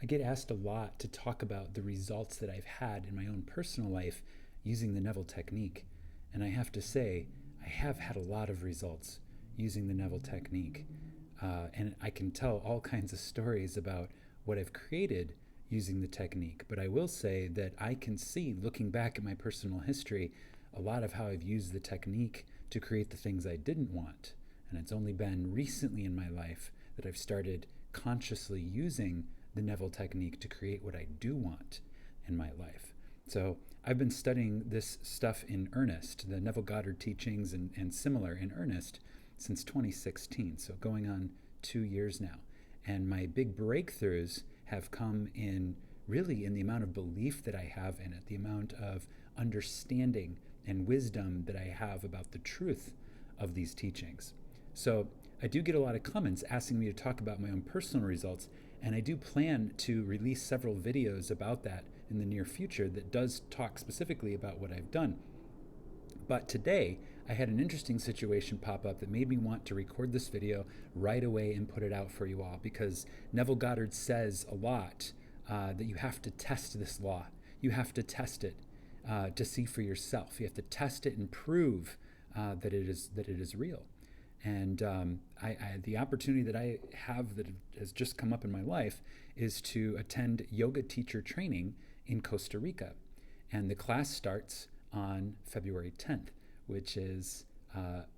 I get asked a lot to talk about the results that I've had in my own personal life using the Neville technique. And I have to say, I have had a lot of results using the Neville technique. And I can tell all kinds of stories about what I've created using the technique. But I will say that I can see, looking back at my personal history, a lot of how I've used the technique to create the things I didn't want. And it's only been recently in my life that I've started consciously using the Neville technique to create what I do want in my life. So I've been studying this stuff in earnest, the Neville Goddard teachings and similar in earnest, since 2016, so going on 2 years now. And my big breakthroughs have come in really in the amount of belief that I have in it, the amount of understanding and wisdom that I have about the truth of these teachings. So I do get a lot of comments asking me to talk about my own personal results, and I do plan to release several videos about that in the near future that does talk specifically about what I've done. But today, I had an interesting situation pop up that made me want to record this video right away and put it out for you all, because Neville Goddard says a lot that you have to test this law. You have to test it to see for yourself. You have to test it and prove that it is real. And the opportunity that I have that has just come up in my life is to attend yoga teacher training in Costa Rica. And the class starts on February 10th, which is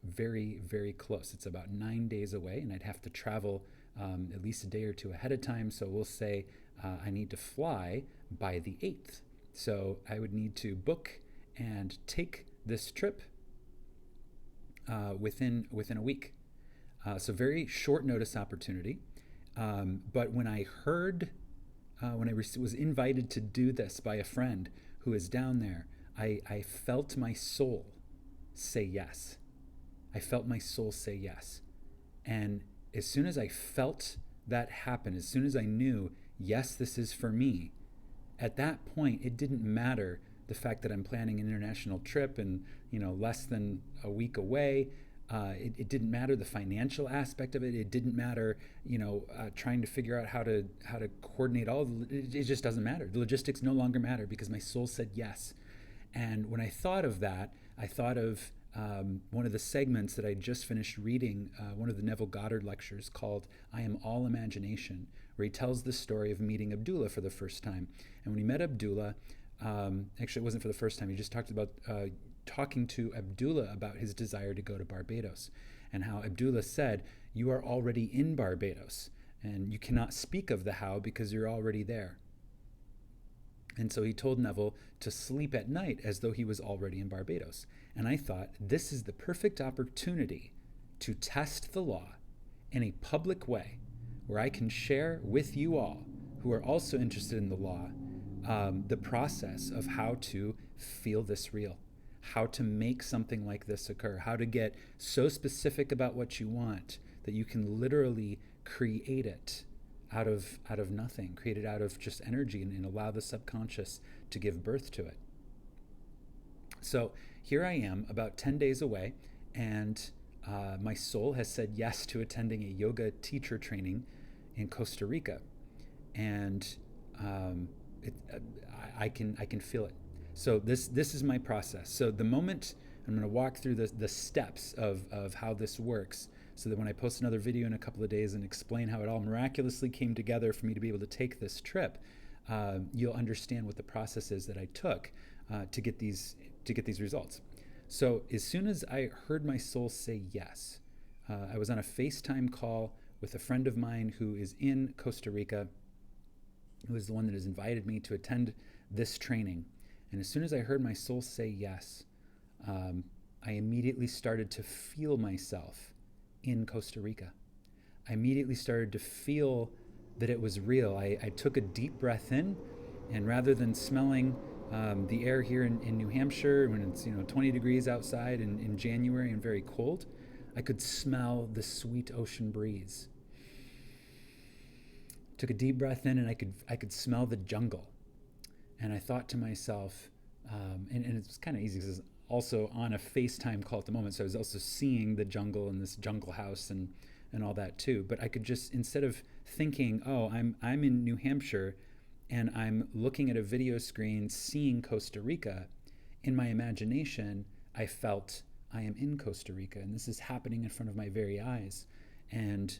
very, very close. It's about 9 days away, and I'd have to travel at least a day or two ahead of time. So we'll say I need to fly by the 8th. So I would need to book and take this trip within a week. So very short notice opportunity. But when I heard, when I was invited to do this by a friend who is down there, I felt my soul say yes. I felt my soul say yes. And as soon as I felt that happen, as soon as I knew, yes, this is for me, at that point, it didn't matter the fact that I'm planning an international trip and, less than a week away. It didn't matter the financial aspect of it. It didn't matter, trying to figure out how to coordinate all. It just doesn't matter. The logistics no longer matter because my soul said yes. And when I thought of that, I thought of one of the segments that I just finished reading, one of the Neville Goddard lectures called I Am All Imagination, where he tells the story of meeting Abdullah for the first time. And when he met Abdullah, actually it wasn't for the first time, he just talked about talking to Abdullah about his desire to go to Barbados, and how Abdullah said, you are already in Barbados, and you cannot speak of the how because you're already there. And so he told Neville to sleep at night as though he was already in Barbados. And I thought, this is the perfect opportunity to test the law in a public way, where I can share with you all who are also interested in the law the process of how to feel this real, how to make something like this occur, how to get so specific about what you want that you can literally create it out of nothing, create it out of just energy, and allow the subconscious to give birth to it. So here I am about 10 days away, and my soul has said yes to attending a yoga teacher training in Costa Rica. And I can feel it. So this is my process. So the moment I'm going to walk through the steps of how this works, so that when I post another video in a couple of days and explain how it all miraculously came together for me to be able to take this trip, you'll understand what the process is that I took to get these results. So as soon as I heard my soul say yes, I was on a FaceTime call with a friend of mine who is in Costa Rica, who is the one that has invited me to attend this training. And as soon as I heard my soul say yes, I immediately started to feel myself in Costa Rica. I immediately started to feel that it was real. I took a deep breath in, and rather than smelling the air here in New Hampshire when it's 20 degrees outside in January and very cold, I could smell the sweet ocean breeze. Took a deep breath in, and I could smell the jungle. And I thought to myself, and it's kind of easy because it's also on a FaceTime call at the moment, so I was also seeing the jungle and this jungle house, and and all that too. But I could just, instead of thinking, oh, I'm in New Hampshire and I'm looking at a video screen seeing Costa Rica, in my imagination, I felt I am in Costa Rica and this is happening in front of my very eyes. And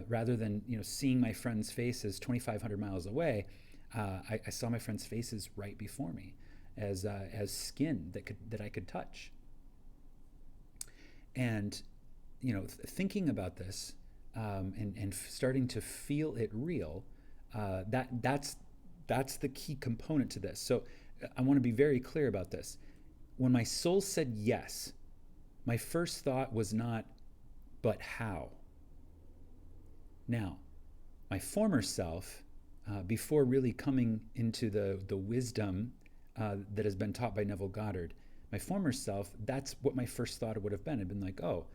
rather than seeing my friends' faces 2,500 miles away, I saw my friends' faces right before me as skin that I could touch. And thinking about this and starting to feel it real, that's the key component to this. So I want to be very clear about this. When my soul said yes, my first thought was not, but how? Now, my former self, before really coming into the wisdom that has been taught by Neville Goddard, my former self, that's what my first thought would have been. I'd been like, oh,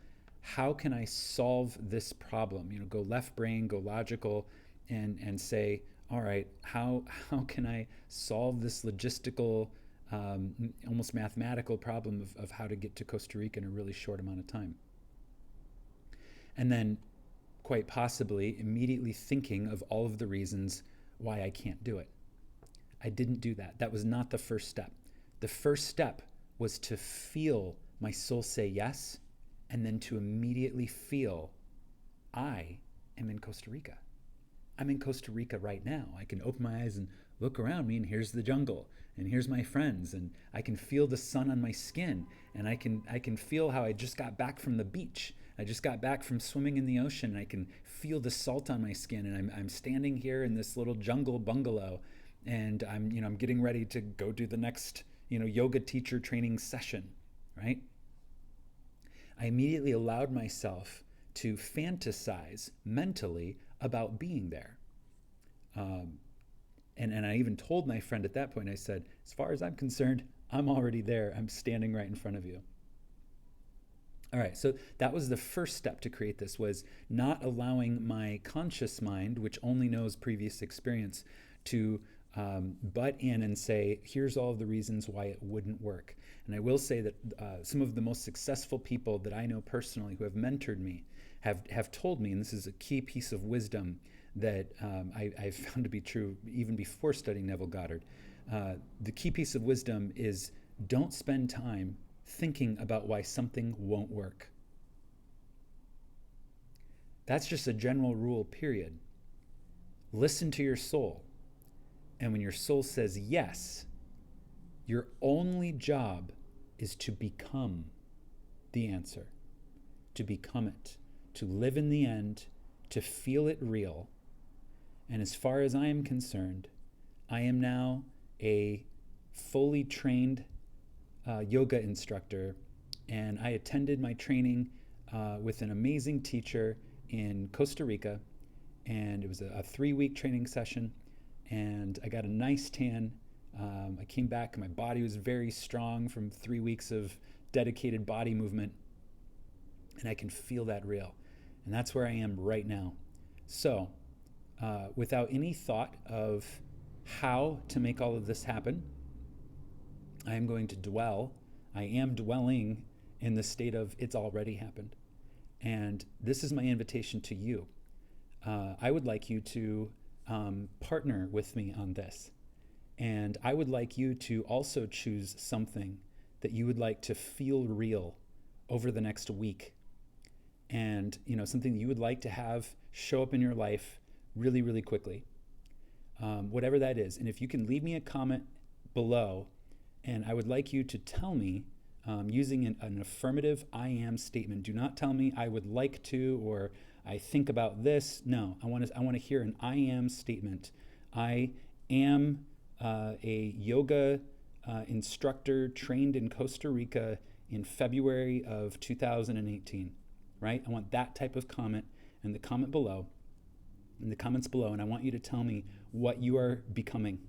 how can I solve this problem? Go left brain, go logical, and say, all right, how can I solve this logistical, almost mathematical problem of how to get to Costa Rica in a really short amount of time? And then quite possibly immediately thinking of all of the reasons why I can't do it. I didn't do that. That was not the first step. The first step was to feel my soul say yes, and then to immediately feel I am in Costa Rica. I'm in Costa Rica right now. I can open my eyes and look around me, and here's the jungle, and here's my friends, and I can feel the sun on my skin, and I can feel how I just got back from the beach. I just got back from swimming in the ocean, and I can feel the salt on my skin, and I'm standing here in this little jungle bungalow, and I'm getting ready to go do the next yoga teacher training session, right? I immediately allowed myself to fantasize mentally about being there. And I even told my friend at that point, I said, as far as I'm concerned, I'm already there. I'm standing right in front of you. All right, so that was the first step to create this, was not allowing my conscious mind, which only knows previous experience, to butt in and say, here's all of the reasons why it wouldn't work. And I will say that some of the most successful people that I know personally who have mentored me have told me, and this is a key piece of wisdom that I've found to be true even before studying Neville Goddard. The key piece of wisdom is, don't spend time thinking about why something won't work. That's just a general rule, period. Listen to your soul. And when your soul says yes, your only job is to become the answer, to become it, to live in the end, to feel it real. And as far as I am concerned, I am now a fully trained yoga instructor, and I attended my training with an amazing teacher in Costa Rica, and it was a 3-week training session, and I got a nice tan. I came back and my body was very strong from 3 weeks of dedicated body movement, and I can feel that real. And that's where I am right now. So without any thought of how to make all of this happen, I am going to I am dwelling in the state of it's already happened. And this is my invitation to you. I would like you to partner with me on this. And I would like you to also choose something that you would like to feel real over the next week. And something that you would like to have show up in your life really, really quickly. Whatever that is. And if you can leave me a comment below, and I would like you to tell me using an affirmative I am statement. Do not tell me I would like to or I think about this. No, I want to hear an I am statement. I am a yoga instructor trained in Costa Rica in February of 2018, right? I want that type of comment in the comments below, and I want you to tell me what you are becoming.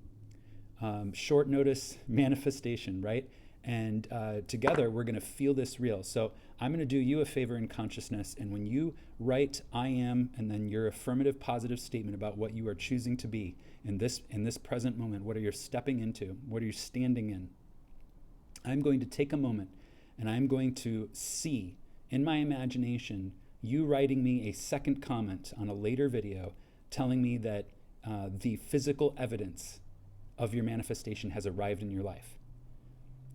Short notice manifestation, right? And together we're going to feel this real. So I'm going to do you a favor in consciousness, and when you write I am and then your affirmative positive statement about what you are choosing to be in this present moment, what are you stepping into, what are you standing in, I'm going to take a moment and I'm going to see in my imagination you writing me a second comment on a later video telling me that the physical evidence of your manifestation has arrived in your life.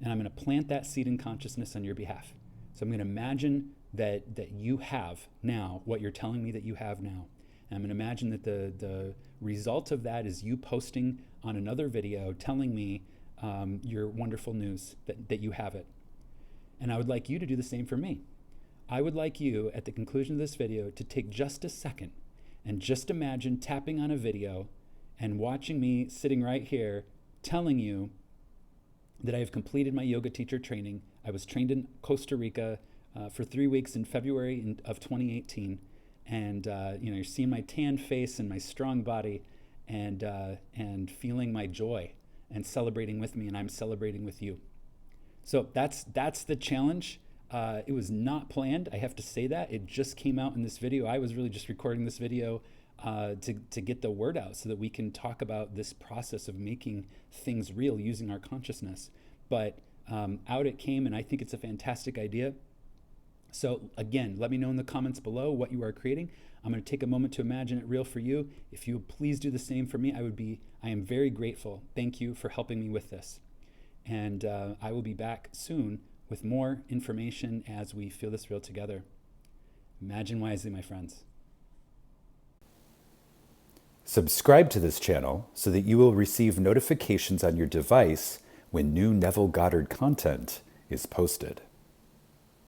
And I'm going to plant that seed in consciousness on your behalf. So I'm going to imagine that you have now what you're telling me that you have now. And I'm going to imagine that the result of that is you posting on another video telling me your wonderful news that you have it. And I would like you to do the same for me. I would like you, at the conclusion of this video, to take just a second and just imagine tapping on a video and watching me sitting right here telling you that I have completed my yoga teacher training. I was trained in Costa Rica for 3 weeks in February of 2018. And you're seeing my tan face and my strong body and feeling my joy and celebrating with me, and I'm celebrating with you. So that's the challenge. It was not planned. I have to say that. It just came out in this video. I was really just recording this video to get the word out so that we can talk about this process of making things real using our consciousness. But out it came, and I think it's a fantastic idea. So again, let me know in the comments below what you are creating. I'm going to take a moment to imagine it real for you. If you would please do the same for me, I am very grateful. Thank you for helping me with this. And I will be back soon with more information as we feel this real together. Imagine wisely, my friends. Subscribe to this channel so that you will receive notifications on your device when new Neville Goddard content is posted.